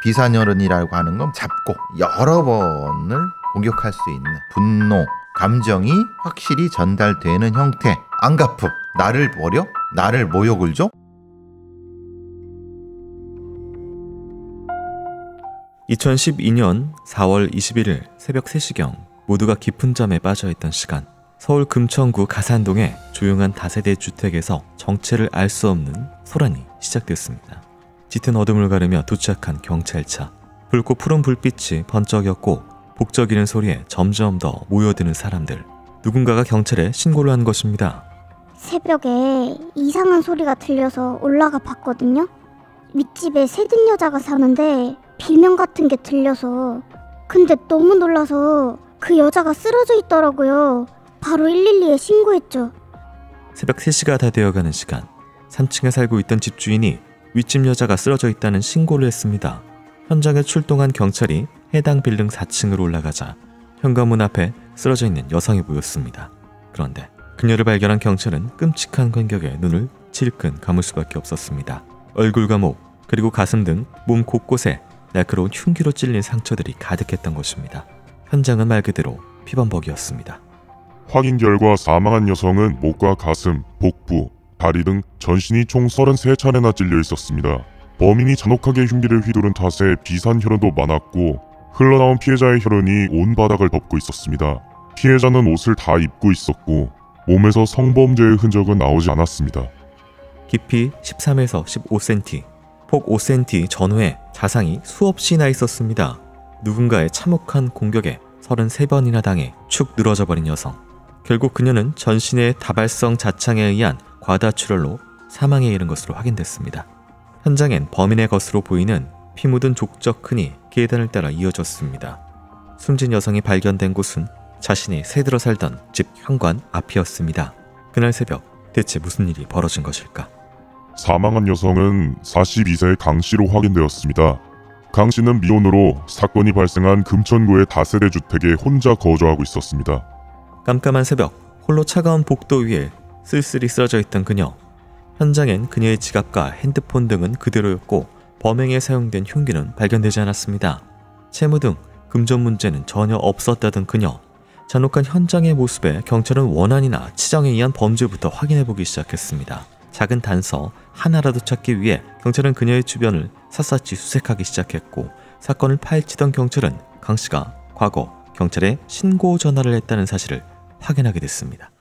비산혈흔이라고 하는 건 잡고 여러 번을 공격할 수 있는 분노, 감정이 확실히 전달되는 형태. 안갚음, 나를 버려? 나를 모욕을 줘? 2012년 4월 21일 새벽 3시경 모두가 깊은 잠에 빠져있던 시간, 서울 금천구 가산동의 조용한 다세대 주택에서 정체를 알 수 없는 소란이 시작됐습니다. 짙은 어둠을 가르며 도착한 경찰차. 붉고 푸른 불빛이 번쩍였고 북적이는 소리에 점점 더 모여드는 사람들. 누군가가 경찰에 신고를 한 것입니다. 새벽에 이상한 소리가 들려서 올라가 봤거든요. 윗집에 새든 여자가 사는데 비명 같은 게 들려서, 근데 너무 놀라서 그 여자가 쓰러져 있더라고요. 바로 112에 신고했죠. 새벽 3시가 다 되어가는 시간, 3층에 살고 있던 집주인이 윗집 여자가 쓰러져 있다는 신고를 했습니다. 현장에 출동한 경찰이 해당 빌딩 4층으로 올라가자 현관문 앞에 쓰러져 있는 여성이 보였습니다. 그런데 그녀를 발견한 경찰은 끔찍한 광경에 눈을 질끈 감을 수밖에 없었습니다. 얼굴과 목, 그리고 가슴 등 몸 곳곳에 날카로운 흉기로 찔린 상처들이 가득했던 것입니다. 현장은 말 그대로 피범벅이었습니다. 확인 결과 사망한 여성은 목과 가슴, 복부, 다리 등 전신이 총 33차례나 찔려 있었습니다. 범인이 잔혹하게 흉기를 휘두른 탓에 비산혈흔도 많았고 흘러나온 피해자의 혈흔이 온 바닥을 덮고 있었습니다. 피해자는 옷을 다 입고 있었고 몸에서 성범죄의 흔적은 나오지 않았습니다. 깊이 13에서 15cm, 폭 5cm 전후에 자상이 수없이 나 있었습니다. 누군가의 참혹한 공격에 33번이나 당해 축 늘어져 버린 여성. 결국 그녀는 전신의 다발성 자창에 의한 과다출혈로 사망에 이른 것으로 확인됐습니다. 현장엔 범인의 것으로 보이는 피 묻은 족적 흔이 계단을 따라 이어졌습니다. 숨진 여성이 발견된 곳은 자신이 새들어 살던 집 현관 앞이었습니다. 그날 새벽 대체 무슨 일이 벌어진 것일까? 사망한 여성은 42세 강 씨로 확인되었습니다. 강 씨는 미혼으로 사건이 발생한 금천구의 다세대 주택에 혼자 거주하고 있었습니다. 깜깜한 새벽, 홀로 차가운 복도 위에 쓸쓸히 쓰러져 있던 그녀. 현장엔 그녀의 지갑과 핸드폰 등은 그대로였고 범행에 사용된 흉기는 발견되지 않았습니다. 채무 등 금전 문제는 전혀 없었다던 그녀. 잔혹한 현장의 모습에 경찰은 원한이나 치정에 의한 범죄부터 확인해보기 시작했습니다. 작은 단서 하나라도 찾기 위해 경찰은 그녀의 주변을 샅샅이 수색하기 시작했고, 사건을 파헤치던 경찰은 강 씨가 과거 경찰에 신고 전화를 했다는 사실을 확인하게 됐습니다.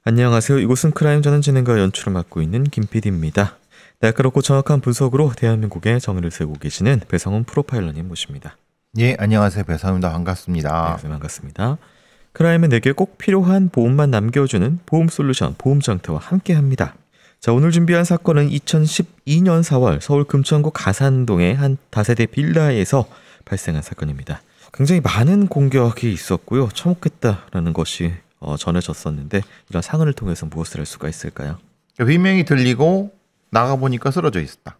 안녕하세요. 이곳은 크라임, 저는 진행과 연출을 맡고 있는 김PD입니다. 날카롭고 정확한 분석으로 대한민국의 정의를 세우고 계시는 배성훈 프로파일러님 모십니다. 예, 안녕하세요. 배성훈입니다. 반갑습니다. 네, 반갑습니다. 크라임은 내게 꼭 필요한 보험만 남겨주는 보험솔루션 보험정태와 함께합니다. 자, 오늘 준비한 사건은 2012년 4월 서울 금천구 가산동의 한 다세대 빌라에서 발생한 사건입니다. 굉장히 많은 공격이 있었고요. 참혹했다라는 것이 전해졌었는데, 이런 상흔을 통해서 무엇을 할 수가 있을까요? 비명이 들리고 나가보니까 쓰러져 있었다.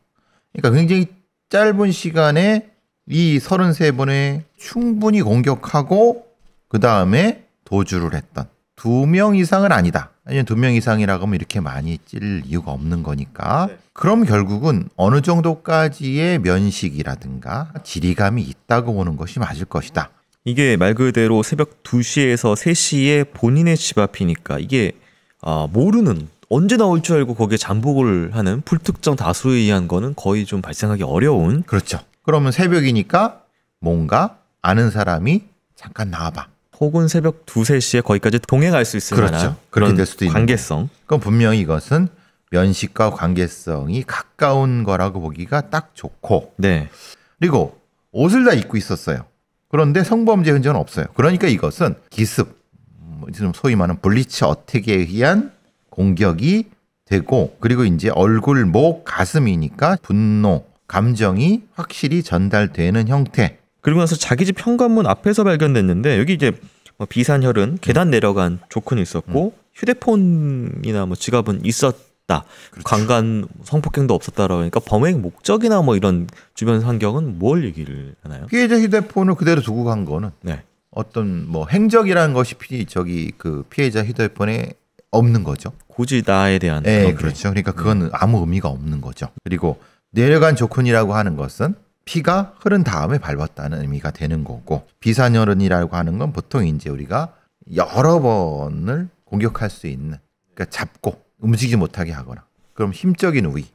그러니까 굉장히 짧은 시간에 이 33번에 충분히 공격하고 그 다음에 도주를 했던 2명 이상은 아니다. 아니면 2명 이상이라고 하면 이렇게 많이 찔 이유가 없는 거니까. 네. 그럼 결국은 어느 정도까지의 면식이라든가 지리감이 있다고 보는 것이 맞을 것이다. 이게 말 그대로 새벽 2시에서 3시에 본인의 집 앞이니까 이게 모르는, 언제 나올 줄 알고 거기에 잠복을 하는 불특정 다수에 의한 거는 거의 좀 발생하기 어려운. 그렇죠. 그러면 새벽이니까 뭔가 아는 사람이 잠깐 나와봐. 혹은 새벽 2, 3시에 거기까지 동행할 수 있을 그렇죠. 만한 그렇게 그런 될 수도 관계성. 있는. 그럼 분명히 이것은 면식과 관계성이 가까운 거라고 보기가 딱 좋고. 네. 그리고 옷을 다 입고 있었어요. 그런데 성범죄 흔적은 없어요. 그러니까 이것은 기습, 소위 말하는 블리츠 어택에 의한 공격이 되고, 그리고 이제 얼굴, 목, 가슴이니까 분노, 감정이 확실히 전달되는 형태. 그리고 나서 자기 집 현관문 앞에서 발견됐는데, 여기 이제 비산혈흔, 계단 내려간 조건이 있었고 휴대폰이나 지갑은 없었다. 그렇죠. 강간 성폭행도 없었다라고 하니까 범행 목적이나 뭐 이런 주변 환경은 뭘 얘기를 하나요? 피해자 휴대폰을 그대로 두고 간 거는 네. 어떤 뭐 행적이라는 것이 그 피해자 휴대폰에 없는 거죠. 굳이 나에 대한 네, 그런 게. 그렇죠. 그러니까 그건 아무 의미가 없는 거죠. 그리고 내려간 조건이라고 하는 것은 피가 흐른 다음에 밟았다는 의미가 되는 거고, 비산혈흔이라고 하는 건 보통 이제 우리가 여러 번을 공격할 수 있는, 그러니까 잡고 움직이지 못하게 하거나, 그럼 힘적인 우위.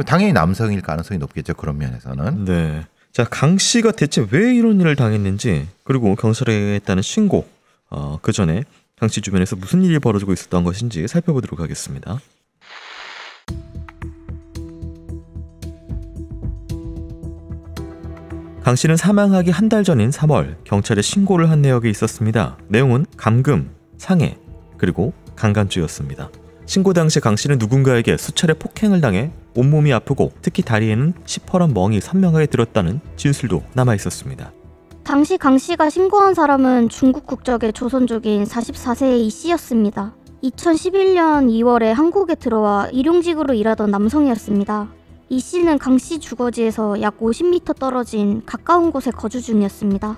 당연히 남성일 가능성이 높겠죠. 그런 면에서는. 네. 자, 강 씨가 대체 왜 이런 일을 당했는지, 그리고 경찰에 했다는 신고, 그 전에 강 씨 주변에서 무슨 일이 벌어지고 있었던 것인지 살펴보도록 하겠습니다. 강 씨는 사망하기 한 달 전인 3월 경찰에 신고를 한 내역이 있었습니다. 내용은 감금, 상해, 그리고 강간죄였습니다. 신고 당시 강 씨는 누군가에게 수차례 폭행을 당해 온몸이 아프고 특히 다리에는 시퍼런 멍이 선명하게 들었다는 진술도 남아 있었습니다. 당시 강 씨가 신고한 사람은 중국 국적의 조선족인 44세의 이 씨였습니다. 2011년 2월에 한국에 들어와 일용직으로 일하던 남성이었습니다. 이 씨는 강 씨 주거지에서 약 50m 떨어진 가까운 곳에 거주 중이었습니다.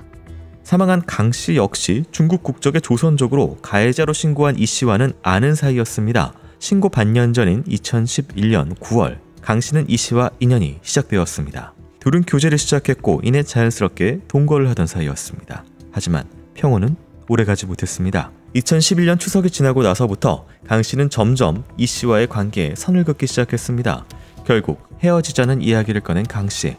사망한 강 씨 역시 중국 국적의 조선족으로 가해자로 신고한 이 씨와는 아는 사이였습니다. 신고 반년 전인 2011년 9월 강 씨는 이 씨와 인연이 시작되었습니다. 둘은 교제를 시작했고 이내 자연스럽게 동거를 하던 사이였습니다. 하지만 평온은 오래가지 못했습니다. 2011년 추석이 지나고 나서부터 강 씨는 점점 이 씨와의 관계에 선을 긋기 시작했습니다. 결국 헤어지자는 이야기를 꺼낸 강 씨.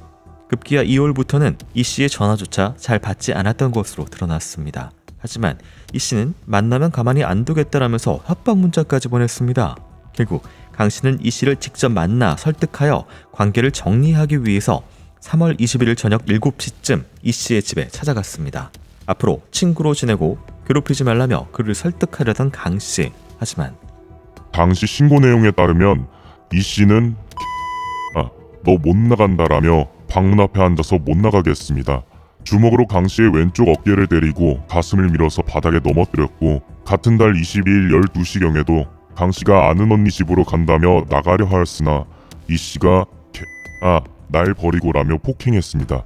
급기야 2월부터는 이 씨의 전화조차 잘 받지 않았던 것으로 드러났습니다. 하지만 이 씨는 만나면 가만히 안 두겠다라면서 협박 문자까지 보냈습니다. 결국 강 씨는 이 씨를 직접 만나 설득하여 관계를 정리하기 위해서 3월 21일 저녁 7시쯤 이 씨의 집에 찾아갔습니다. 앞으로 친구로 지내고 괴롭히지 말라며 그를 설득하려던 강 씨. 하지만 당시 신고 내용에 따르면 이 씨는 너 못 나간다라며 방문 앞에 앉아서 못 나가게 했습니다. 주먹으로 강 씨의 왼쪽 어깨를 때리고 가슴을 밀어서 바닥에 넘어뜨렸고, 같은 달 22일 12시경에도 강 씨가 아는 언니 집으로 간다며 나가려 하였으나 이 씨가 날 버리고라며 폭행했습니다.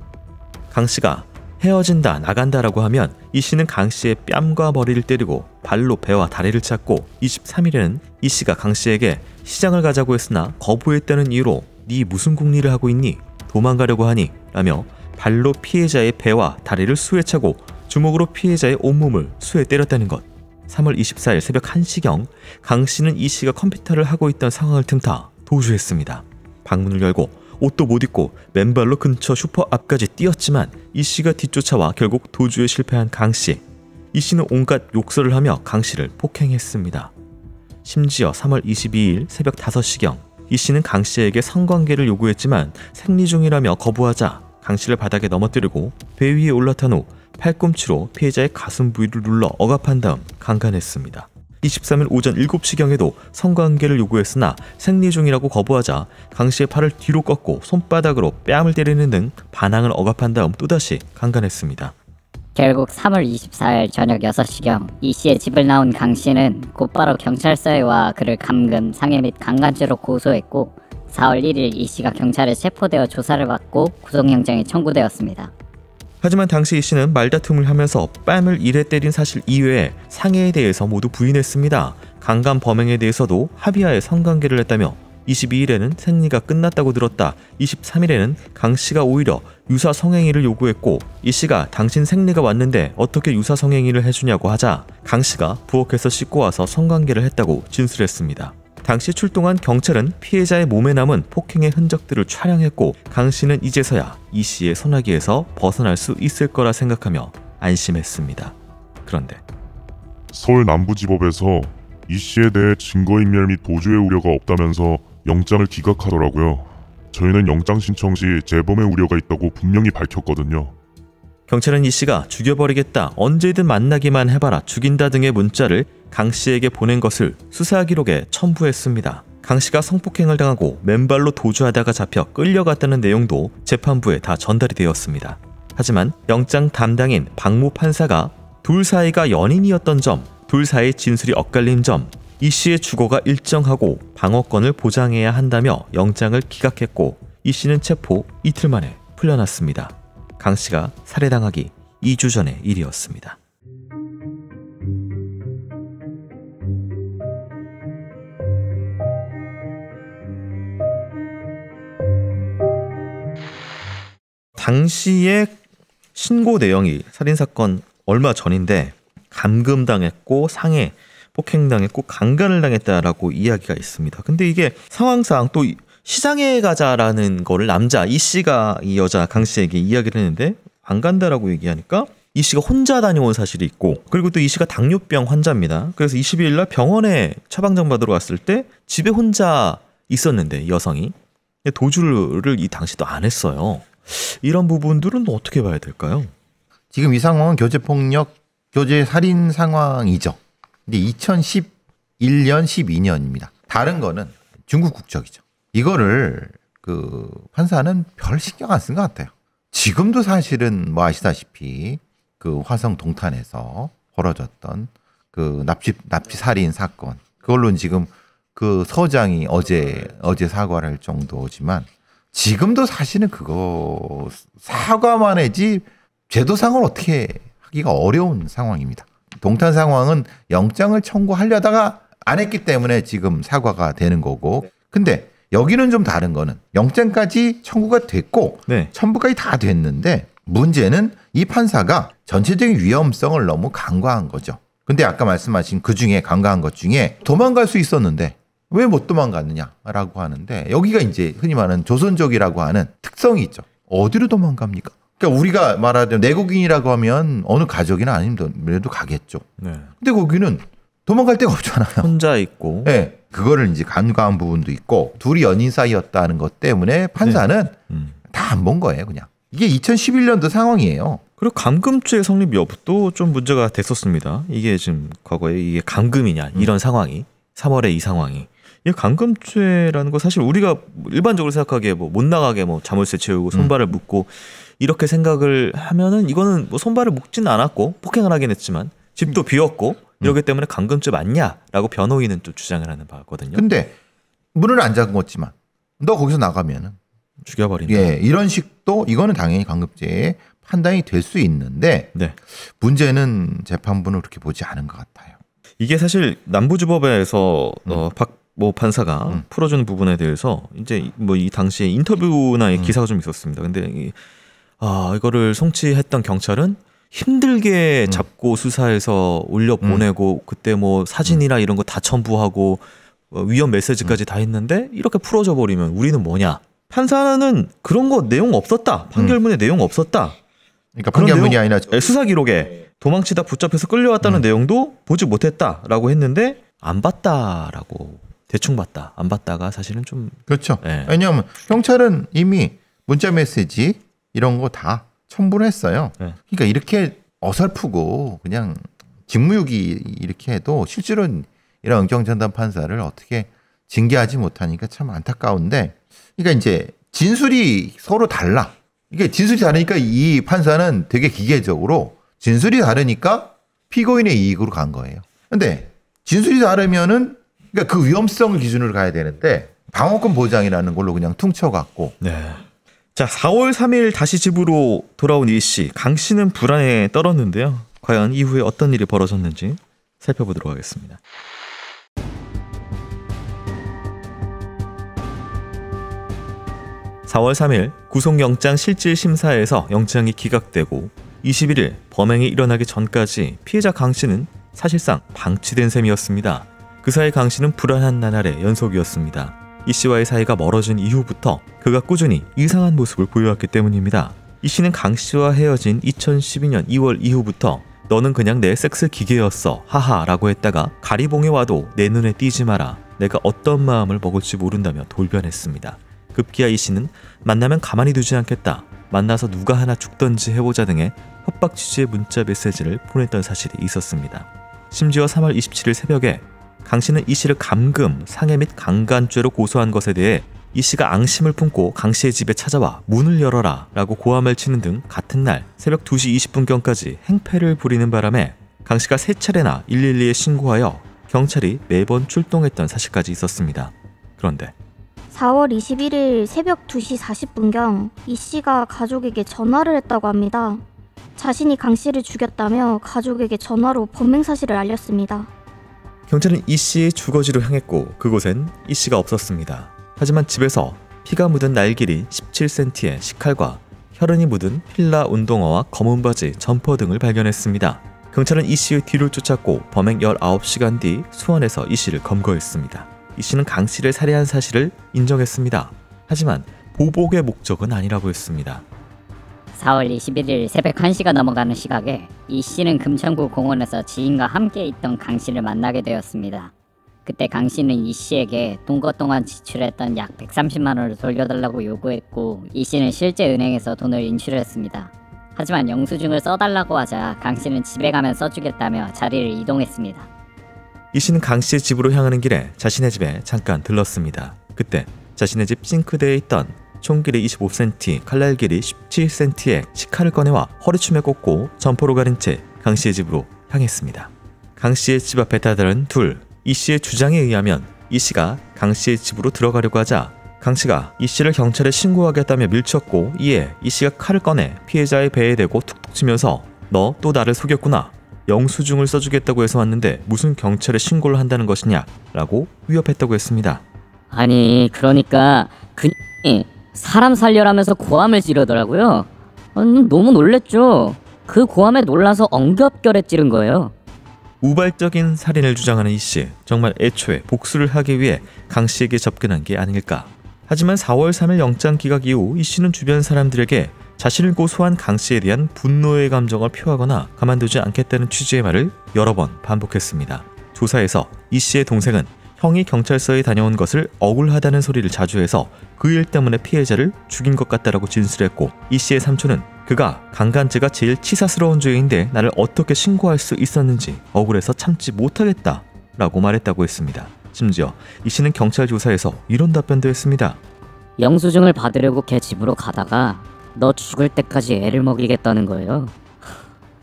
강 씨가 헤어진다, 나간다라고 하면 이 씨는 강 씨의 뺨과 머리를 때리고 발로 배와 다리를 찼고 23일에는 이 씨가 강 씨에게 시장을 가자고 했으나 거부했다는 이유로 네 무슨 궁리를 하고 있니? 도망가려고 하니? 라며 발로 피해자의 배와 다리를 수에 차고 주먹으로 피해자의 온몸을 수에 때렸다는 것. 3월 24일 새벽 1시경 강 씨는 이 씨가 컴퓨터를 하고 있던 상황을 틈타 도주했습니다. 방문을 열고 옷도 못 입고 맨발로 근처 슈퍼 앞까지 뛰었지만 이 씨가 뒤쫓아와 결국 도주에 실패한 강 씨. 이 씨는 온갖 욕설을 하며 강 씨를 폭행했습니다. 심지어 3월 22일 새벽 5시경 이 씨는 강 씨에게 성관계를 요구했지만 생리 중이라며 거부하자 강 씨를 바닥에 넘어뜨리고 배 위에 올라탄 후 팔꿈치로 피해자의 가슴 부위를 눌러 억압한 다음 강간했습니다. 23일 오전 7시경에도 성관계를 요구했으나 생리 중이라고 거부하자 강 씨의 팔을 뒤로 꺾고 손바닥으로 뺨을 때리는 등 반항을 억압한 다음 또다시 강간했습니다. 결국 3월 24일 저녁 6시경 이 씨의 집을 나온 강 씨는 곧바로 경찰서에 와 그를 감금, 상해 및 강간죄로 고소했고 4월 1일 이 씨가 경찰에 체포되어 조사를 받고 구속영장이 청구되었습니다. 하지만 당시 이 씨는 말다툼을 하면서 뺨을 1회 때린 사실 이외에 상해에 대해서 모두 부인했습니다. 강간 범행에 대해서도 합의하에 성관계를 했다며 22일에는 생리가 끝났다고 들었다. 23일에는 강 씨가 오히려 유사 성행위를 요구했고 이 씨가 당신 생리가 왔는데 어떻게 유사 성행위를 해주냐고 하자 강 씨가 부엌에서 씻고 와서 성관계를 했다고 진술했습니다. 당시 출동한 경찰은 피해자의 몸에 남은 폭행의 흔적들을 촬영했고 강 씨는 이제서야 이 씨의 소나기에서 벗어날 수 있을 거라 생각하며 안심했습니다. 그런데 서울 남부지법에서 이 씨에 대해 증거인멸 및 도주의 우려가 없다면서 영장을 기각하더라고요. 저희는 영장 신청 시 재범의 우려가 있다고 분명히 밝혔거든요. 경찰은 이 씨가 죽여버리겠다, 언제든 만나기만 해봐라, 죽인다 등의 문자를 강 씨에게 보낸 것을 수사 기록에 첨부했습니다. 강 씨가 성폭행을 당하고 맨발로 도주하다가 잡혀 끌려갔다는 내용도 재판부에 다 전달이 되었습니다. 하지만 영장 담당인 박모 판사가 둘 사이가 연인이었던 점, 둘 사이의 진술이 엇갈린 점, 이 씨의 주거가 일정하고 방어권을 보장해야 한다며 영장을 기각했고 이 씨는 체포 이틀 만에 풀려났습니다. 강 씨가 살해당하기 2주 전의 일이었습니다. 당시의 신고 내용이 살인사건 얼마 전인데 감금당했고 상해, 폭행당했고 강간을 당했다라고 이야기가 있습니다. 근데 이게 상황상 또 시장에 가자라는 거를 남자 이 씨가 이 여자 강 씨에게 이야기를 했는데 안 간다라고 얘기하니까 이 씨가 혼자 다녀온 사실이 있고 그리고 또 이 씨가 당뇨병 환자입니다. 그래서 22일 날 병원에 처방전 받으러 갔을 때 집에 혼자 있었는데 여성이 도주를 이 당시도 안 했어요. 이런 부분들은 어떻게 봐야 될까요? 지금 이 상황은 교제폭력, 교제살인 상황이죠. 근데 2011년, 12년입니다. 다른 거는 중국 국적이죠. 이거를 그 판사는 별 신경 안 쓴 것 같아요. 지금도 사실은 뭐 아시다시피 그 화성 동탄에서 벌어졌던 그 납치 살인 사건, 그걸로 지금 그 서장이 어제 사과를 할 정도지만 지금도 사실은 그거 사과만 해지 제도상을 어떻게 하기가 어려운 상황입니다. 동탄 상황은 영장을 청구하려다가 안 했기 때문에 지금 사과가 되는 거고, 근데 여기는 좀 다른 거는 영장까지 청구가 됐고 네. 첨부까지 다 됐는데 문제는 이 판사가 전체적인 위험성을 너무 간과한 거죠. 근데 아까 말씀하신 그 중에 간과한 것 중에 도망갈 수 있었는데 왜 못 도망갔느냐라고 하는데 여기가 이제 흔히 말하는 조선족이라고 하는 특성이 있죠. 어디로 도망갑니까? 그러니까 우리가 말하자면 내국인이라고 하면 어느 가족이나 아니면도 가겠죠. 네. 근데 거기는 도망갈 데가 없잖아요. 혼자 있고. 네. 그거를 이제 간과한 부분도 있고 둘이 연인 사이였다는 것 때문에 판사는 다 안 본 거예요, 그냥. 이게 2011년도 상황이에요. 그리고 감금죄 성립 여부도 좀 문제가 됐었습니다. 이게 지금 과거에 이게 감금이냐 이런 상황이 3월에 이 상황이 이 감금죄라는 거 사실 우리가 일반적으로 생각하기에 뭐 못 나가게 뭐 자물쇠 채우고 손발을 묶고 이렇게 생각을 하면은 이거는 뭐 손발을 묶지는 않았고 폭행을 하긴 했지만 집도 비웠고 이러기 때문에 감금죄 맞냐라고 변호인은 또 주장을 하는 바거든요. 근데 문을 안 잠궜지만 너 거기서 나가면은 죽여버린다. 예, 이런 식도 이거는 당연히 감금죄에 판단이 될 수 있는데 네. 문제는 재판부는 그렇게 보지 않은 것 같아요. 이게 사실 남부지법에서 박모 판사가 풀어주는 부분에 대해서 이제 뭐 이 당시에 인터뷰나 기사가 좀 있었습니다. 근데 이거를 송치했던 경찰은 힘들게 잡고 수사해서 올려 보내고 그때 뭐 사진이나 이런 거 다 첨부하고 위험 메시지까지 다 했는데 이렇게 풀어져 버리면 우리는 뭐냐? 판사는 그런 거 내용 없었다. 판결문에 내용 없었다. 그러니까 판결문이 아니라 수사 기록에 도망치다 붙잡혀서 끌려왔다는 내용도 보지 못했다라고 했는데 안 봤다라고 대충 봤다. 안 봤다가 사실은 좀 그렇죠. 네. 왜냐하면 경찰은 이미 문자 메시지 이런 거 다 첨부를 했어요. 네. 그러니까 이렇게 어설프고 그냥 직무유기 이렇게 해도 실제로는 이런 은경전담 판사를 어떻게 징계하지 못하니까 참 안타까운데, 그러니까 이제 진술이 서로 달라. 이게 진술이 다르니까 이 판사는 되게 기계적으로 진술이 다르니까 피고인의 이익으로 간 거예요. 근데 진술이 다르면은 그러니까 그 위험성을 기준으로 가야 되는데 방어권 보장이라는 걸로 그냥 퉁쳐갖고. 네. 자, 4월 3일 다시 집으로 돌아온 이 씨, 강 씨는 불안에 떨었는데요. 과연 이후에 어떤 일이 벌어졌는지 살펴보도록 하겠습니다. (4월 3일) 구속영장 실질심사에서 영장이 기각되고 21일 범행이 일어나기 전까지 피해자 강 씨는 사실상 방치된 셈이었습니다. 그 사이 강 씨는 불안한 나날의 연속이었습니다. 이 씨와의 사이가 멀어진 이후부터 그가 꾸준히 이상한 모습을 보여왔기 때문입니다. 이 씨는 강 씨와 헤어진 2012년 2월 이후부터 너는 그냥 내 섹스 기계였어 하하 라고 했다가 가리봉에 와도 내 눈에 띄지 마라, 내가 어떤 마음을 먹을지 모른다며 돌변했습니다. 급기야 이 씨는 만나면 가만히 두지 않겠다, 만나서 누가 하나 죽던지 해보자 등의 협박 취지의 문자 메시지를 보냈던 사실이 있었습니다. 심지어 3월 27일 새벽에 강 씨는 이 씨를 감금, 상해 및 강간죄로 고소한 것에 대해 이 씨가 앙심을 품고 강 씨의 집에 찾아와 문을 열어라 라고 고함을 치는 등 같은 날 새벽 2시 20분경까지 행패를 부리는 바람에 강 씨가 3차례나 112에 신고하여 경찰이 매번 출동했던 사실까지 있었습니다. 그런데 4월 21일 새벽 2시 40분경 이 씨가 가족에게 전화를 했다고 합니다. 자신이 강 씨를 죽였다며 가족에게 전화로 범행 사실을 알렸습니다. 경찰은 이 씨의 주거지로 향했고 그곳엔 이 씨가 없었습니다. 하지만 집에서 피가 묻은 날길이 17cm의 식칼과 혈흔이 묻은 필라 운동화와 검은 바지, 점퍼 등을 발견했습니다. 경찰은 이 씨의 뒤를 쫓았고 범행 19시간 뒤 수원에서 이 씨를 검거했습니다. 이 씨는 강 씨를 살해한 사실을 인정했습니다. 하지만 보복의 목적은 아니라고 했습니다. 4월 21일 새벽 1시가 넘어가는 시각에 이 씨는 금천구 공원에서 지인과 함께 있던 강 씨를 만나게 되었습니다. 그때 강 씨는 이 씨에게 동거 동안 지출했던 약 130만 원을 돌려달라고 요구했고 이 씨는 실제 은행에서 돈을 인출했습니다. 하지만 영수증을 써달라고 하자 강 씨는 집에 가면 써주겠다며 자리를 이동했습니다. 이 씨는 강 씨의 집으로 향하는 길에 자신의 집에 잠깐 들렀습니다. 그때 자신의 집 싱크대에 있던 총 길이 25cm, 칼날 길이 17cm의 식칼을 꺼내와 허리춤에 꽂고 점퍼로 가린 채 강 씨의 집으로 향했습니다. 강 씨의 집 앞에 다다른 둘, 이 씨의 주장에 의하면 이 씨가 강 씨의 집으로 들어가려고 하자 강 씨가 이 씨를 경찰에 신고하겠다며 밀쳤고 이에 이 씨가 칼을 꺼내 피해자의 배에 대고 툭툭 치면서 너 또 나를 속였구나. 영수증을 써주겠다고 해서 왔는데 무슨 경찰에 신고를 한다는 것이냐 라고 위협했다고 했습니다. 아니 그러니까 그녀이 사람 살려라면서 고함을 지르더라고요. 너무 놀랬죠. 그 고함에 놀라서 엉겹결에 찌른 거예요. 우발적인 살인을 주장하는 이 씨, 정말 애초에 복수를 하기 위해 강 씨에게 접근한 게 아닐까. 하지만 4월 3일 영장 기각 이후 이 씨는 주변 사람들에게 자신을 고소한 강 씨에 대한 분노의 감정을 표하거나 가만두지 않겠다는 취지의 말을 여러 번 반복했습니다. 조사에서 이 씨의 동생은 형이 경찰서에 다녀온 것을 억울하다는 소리를 자주 해서 그 일 때문에 피해자를 죽인 것 같다라고 진술했고 이 씨의 삼촌은 그가 강간죄가 제일 치사스러운 죄인데 나를 어떻게 신고할 수 있었는지 억울해서 참지 못하겠다 라고 말했다고 했습니다. 심지어 이 씨는 경찰 조사에서 이런 답변도 했습니다. 영수증을 받으려고 걔 집으로 가다가 너 죽을 때까지 애를 먹이겠다는 거예요.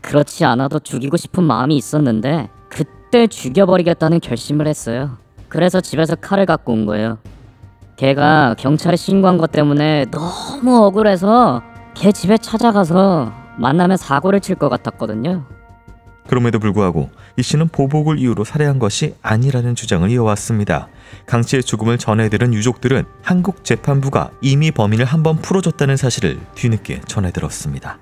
그렇지 않아도 죽이고 싶은 마음이 있었는데 그때 죽여버리겠다는 결심을 했어요. 그래서 집에서 칼을 갖고 온 거예요. 걔가 경찰에 신고한 것 때문에 너무 억울해서 걔 집에 찾아가서 만나면 사고를 칠 것 같았거든요. 그럼에도 불구하고 이 씨는 보복을 이유로 살해한 것이 아니라는 주장을 이어왔습니다. 강 씨의 죽음을 전해들은 유족들은 한국 재판부가 이미 범인을 한번 풀어줬다는 사실을 뒤늦게 전해들었습니다.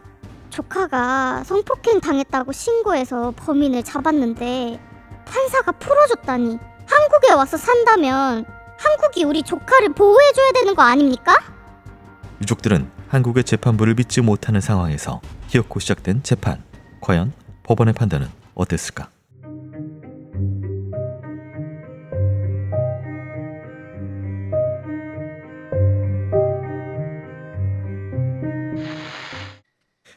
조카가 성폭행 당했다고 신고해서 범인을 잡았는데 판사가 풀어줬다니. 한국에 와서 산다면 한국이 우리 조카를 보호해줘야 되는 거 아닙니까? 유족들은 한국의 재판부를 믿지 못하는 상황에서 기어코 시작된 재판. 과연 법원의 판단은 어땠을까?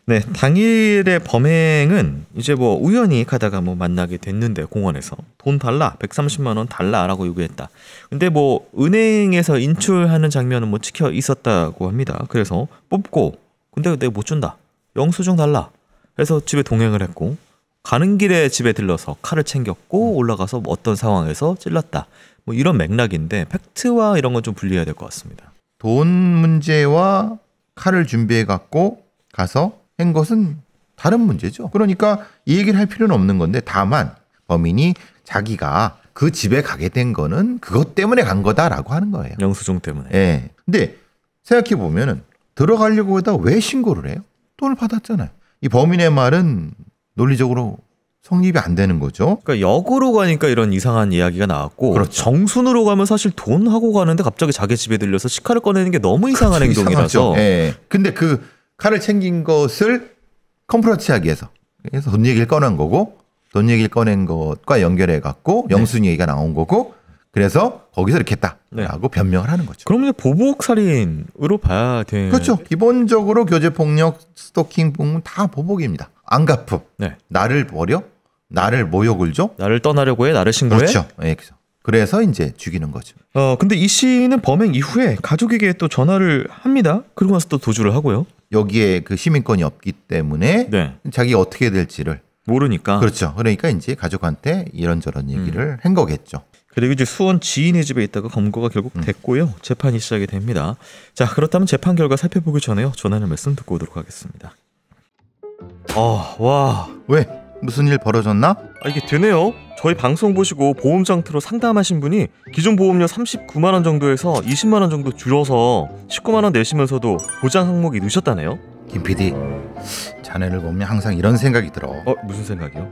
네, 당일의 범행은 이제 뭐 우연히 가다가 뭐 만나게 됐는데 공원에서 돈 달라, 130만 원 달라라고 요구했다. 근데 뭐 은행에서 인출하는 장면은 뭐 찍혀 있었다고 합니다. 그래서 뽑고 근데 내가 못 준다. 영수증 달라. 그래서 집에 동행을 했고 가는 길에 집에 들러서 칼을 챙겼고 올라가서 뭐 어떤 상황에서 찔렀다. 뭐 이런 맥락인데 팩트와 이런 건 좀 분리해야 될 것 같습니다. 돈 문제와 칼을 준비해 갖고 가서 한 것은 다른 문제죠. 그러니까 이 얘기를 할 필요는 없는 건데 다만 범인이 자기가 그 집에 가게 된 거는 그것 때문에 간 거다라고 하는 거예요. 영수증 때문에. 예. 근데 생각해 보면은 들어가려고 하다 왜 신고를 해요? 돈을 받았잖아요. 이 범인의 말은 논리적으로 성립이 안 되는 거죠. 그러니까 역으로 가니까 이런 이상한 이야기가 나왔고 그렇죠. 정순으로 가면 사실 돈 하고 가는데 갑자기 자기 집에 들려서 식칼을 꺼내는 게 너무 이상한 그렇죠. 행동이라서. 이상하죠. 예. 근데 그 칼을 챙긴 것을 컴프러치하기 위해서 그래서 돈 얘기를 꺼낸 거고 돈 얘기를 꺼낸 것과 연결해 갖고 영순이 얘기가 나온 거고 그래서 거기서 이렇게 했다라고 변명을 하는 거죠. 그럼 이제 보복 살인으로 봐야 되는. 그렇죠. 기본적으로 교제폭력, 스토킹 보면 다 보복입니다. 안갚음, 네. 나를 버려, 나를 모욕을 줘. 나를 떠나려고 해, 나를 신고해. 그렇죠. 예, 그래서 이제 죽이는 거죠. 근데 이 씨는 범행 이후에 가족에게 또 전화를 합니다. 그러고 나서 또 도주를 하고요. 여기에 그 시민권이 없기 때문에 네. 자기가 어떻게 될지를 모르니까. 그렇죠. 그러니까 이제 가족한테 이런저런 얘기를 한 거겠죠. 그리고 이제 수원 지인의 집에 있다가 검거가 결국 됐고요. 재판이 시작이 됩니다. 자, 그렇다면 재판 결과 살펴보기 전에요. 전하는 말씀 듣고 오도록 하겠습니다. 와. 왜? 무슨 일 벌어졌나? 이게 되네요. 저희 방송 보시고 보험 장터로 상담하신 분이 기존 보험료 39만 원 정도에서 20만 원 정도 줄여서 19만 원 내시면서도 보장 항목이 넣으셨다네요. 김 PD, 자네를 보면 항상 이런 생각이 들어. 무슨 생각이요?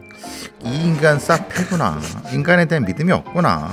이 인간 싹 패구나. 인간에 대한 믿음이 없구나.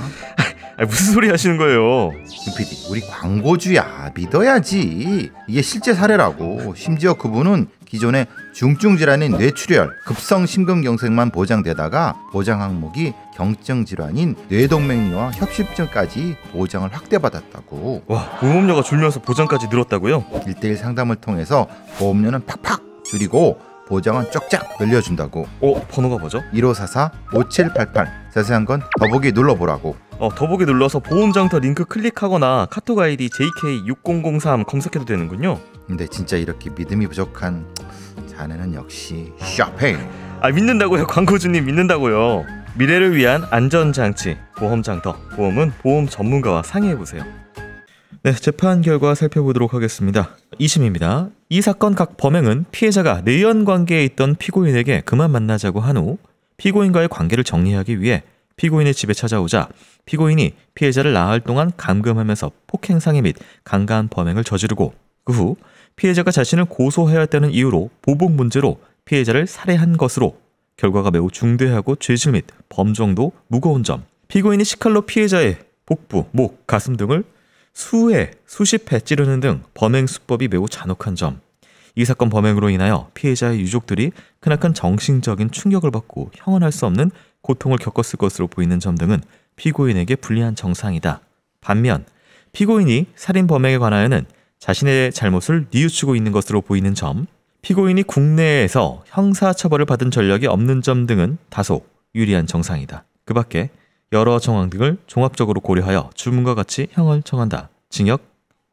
무슨 소리 하시는 거예요? 김 PD, 우리 광고주야. 믿어야지. 이게 실제 사례라고. 심지어 그분은 기존에 중증 질환인 뇌출혈, 급성 심근경색만 보장되다가 보장 항목이 경증 질환인 뇌동맥류와 협심증까지 보장을 확대받았다고. 와, 보험료가 줄면서 보장까지 늘었다고요? 1:1 상담을 통해서 보험료는 팍팍 줄이고 보장은 쫙쫙 늘려준다고. 번호가 뭐죠? 1544-5788. 자세한 건 더보기 눌러보라고. 더보기 눌러서 보험장터 링크 클릭하거나 카톡 아이디 JK6003 검색해도 되는군요. 근데 진짜 이렇게 믿음이 부족한 자네는 역시 샤페. 믿는다고요. 광고주님 믿는다고요. 미래를 위한 안전장치 보험장터. 보험은 보험 전문가와 상의해보세요. 네, 재판 결과 살펴보도록 하겠습니다. 2심입니다. 이 사건 각 범행은 피해자가 내연 관계에 있던 피고인에게 그만 만나자고 한 후 피고인과의 관계를 정리하기 위해 피고인의 집에 찾아오자 피고인이 피해자를 나흘 동안 감금하면서 폭행상해 및 강간 범행을 저지르고 그 후 피해자가 자신을 고소해야 했다는 이유로 보복 문제로 피해자를 살해한 것으로 결과가 매우 중대하고 죄질 및 범정도 무거운 점, 피고인이 식칼로 피해자의 복부, 목, 가슴 등을 수십 회 찌르는 등 범행 수법이 매우 잔혹한 점, 이 사건 범행으로 인하여 피해자의 유족들이 크나큰 정신적인 충격을 받고 형언할 수 없는 고통을 겪었을 것으로 보이는 점 등은 피고인에게 불리한 정상이다. 반면 피고인이 살인 범행에 관하여는 자신의 잘못을 뉘우치고 있는 것으로 보이는 점, 피고인이 국내에서 형사처벌을 받은 전력이 없는 점 등은 다소 유리한 정상이다. 그 밖에 여러 정황 등을 종합적으로 고려하여 주문과 같이 형을 청한다. 징역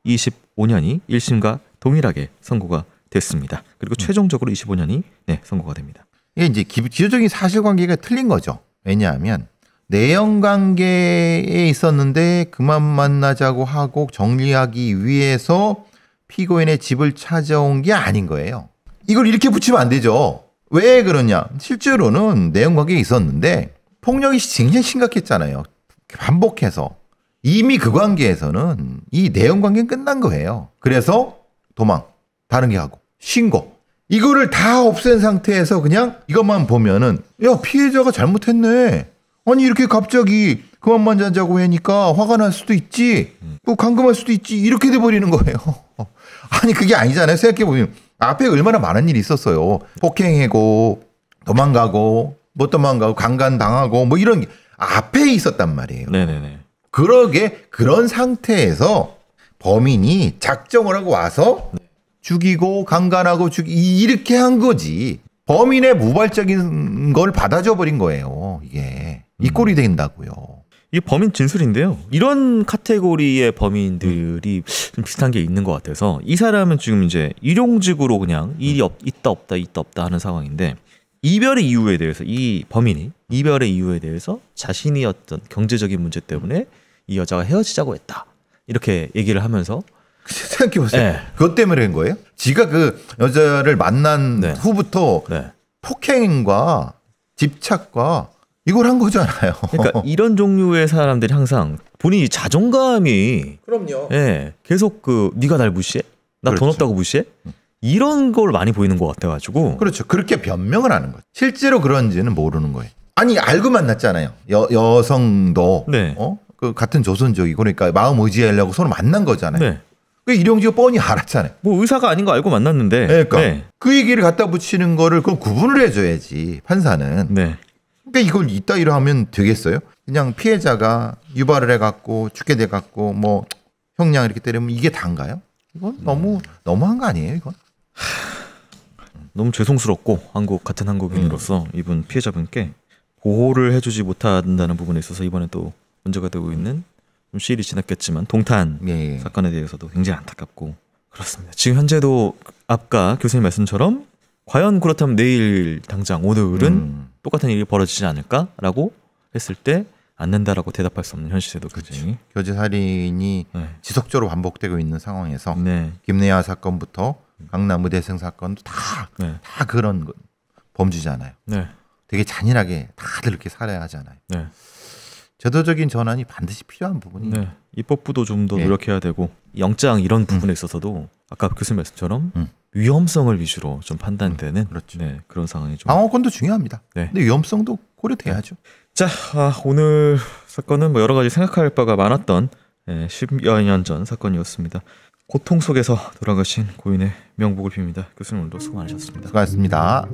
25년이 1심과 동일하게 선고가 됐습니다. 그리고 최종적으로 25년이 선고가 됩니다. 이게 이제 기초적인 사실관계가 틀린 거죠. 왜냐하면 내연 관계에 있었는데 그만 만나자고 하고 정리하기 위해서 피고인의 집을 찾아온 게 아닌 거예요. 이걸 이렇게 붙이면 안 되죠. 왜 그러냐? 실제로는 내연 관계에 있었는데 폭력이 굉장히 심각했잖아요. 반복해서. 이미 그 관계에서는 이 내연 관계는 끝난 거예요. 그래서 도망, 다른 게 하고, 신고. 이거를 다 없앤 상태에서 그냥 이것만 보면은 야, 피해자가 잘못했네. 아니 이렇게 갑자기 그만 만나자고 하니까 화가 날 수도 있지. 뭐 감금할 수도 있지. 이렇게 돼버리는 거예요. 아니 그게 아니잖아요. 생각해보면 앞에 얼마나 많은 일이 있었어요. 폭행하고 도망가고 못 도망가고 강간당하고 뭐 이런 게 앞에 있었단 말이에요. 네네네. 그런 상태에서 범인이 작정을 하고 와서 죽이고 강간하고 이렇게 한 거지. 범인의 무발적인 걸 받아줘 버린 거예요. 이게 이 꼴이 된다고요. 이게 범인 진술인데요. 이런 카테고리의 범인들이 좀 비슷한 게 있는 것 같아서 이 사람은 지금 이제 일용직으로 그냥 일이 있다 없다 하는 상황인데 이별의 이유에 대해서 이 범인이 이별의 이유에 대해서 자신이 어떤 경제적인 문제 때문에 이 여자가 헤어지자고 했다. 이렇게 얘기를 하면서 생각해보세요. 네. 그것 때문에 한 거예요? 지가 그 여자를 만난 후부터 폭행과 집착과 이걸 한 거잖아요. 그러니까 이런 종류의 사람들이 항상 본인이 자존감이 그럼요. 계속 네가 날 무시해? 나 돈 없다고 무시해? 이런 걸 많이 보이는 것 같아가지고. 그렇죠. 그렇게 변명을 하는 거죠. 실제로 그런지는 모르는 거예요. 아니 알고 만났잖아요. 여성도 그 같은 조선족이고 그러니까 마음 의지하려고 서로 만난 거잖아요. 네. 그 일용직을 뻔히 알았잖아요. 뭐 의사가 아닌 거 알고 만났는데. 그러니까 그 얘기를 갖다 붙이는 거를 그럼 구분을 해줘야지 판사는. 네. 그러니까 이걸 이따위로 하면 되겠어요? 그냥 피해자가 유발을 해갖고 죽게 돼갖고 뭐 형량 이렇게 때리면 이게 다인가요? 이건 너무한 거 아니에요, 이건? 너무 죄송스럽고 같은 한국인으로서 이분 피해자분께 보호를 해주지 못한다는 부분에 있어서 이번에 또 문제가 되고 있는 좀 시일이 지났겠지만 동탄 사건에 대해서도 굉장히 안타깝고 그렇습니다. 지금 현재도 아까 교수님 말씀처럼 과연 그렇다면 내일 당장 오늘은 똑같은 일이 벌어지지 않을까라고 했을 때 안 된다라고 대답할 수 없는 현실에도 굉장히 교제 살인이 네. 지속적으로 반복되고 있는 상황에서 네. 김내하 사건부터 강남 의대생 사건도 다 네. 그런 범죄잖아요. 네. 되게 잔인하게 다들 이렇게 살아야 하잖아요. 네. 제도적인 전환이 반드시 필요한 부분이 네. 입법부도 좀 더 예. 노력해야 되고 영장 이런 부분에 있어서도 아까 교수님 말씀처럼 위험성을 위주로 좀 판단되는 그렇죠. 네, 그런 상황이 좀. 방어권도 중요합니다. 네. 근데 위험성도 고려돼야죠. 자, 오늘 사건은 뭐 여러 가지 생각할 바가 많았던 10여 년 전 사건이었습니다. 고통 속에서 돌아가신 고인의 명복을 빕니다. 교수님 오늘도 수고 많으셨습니다. 수고하셨습니다.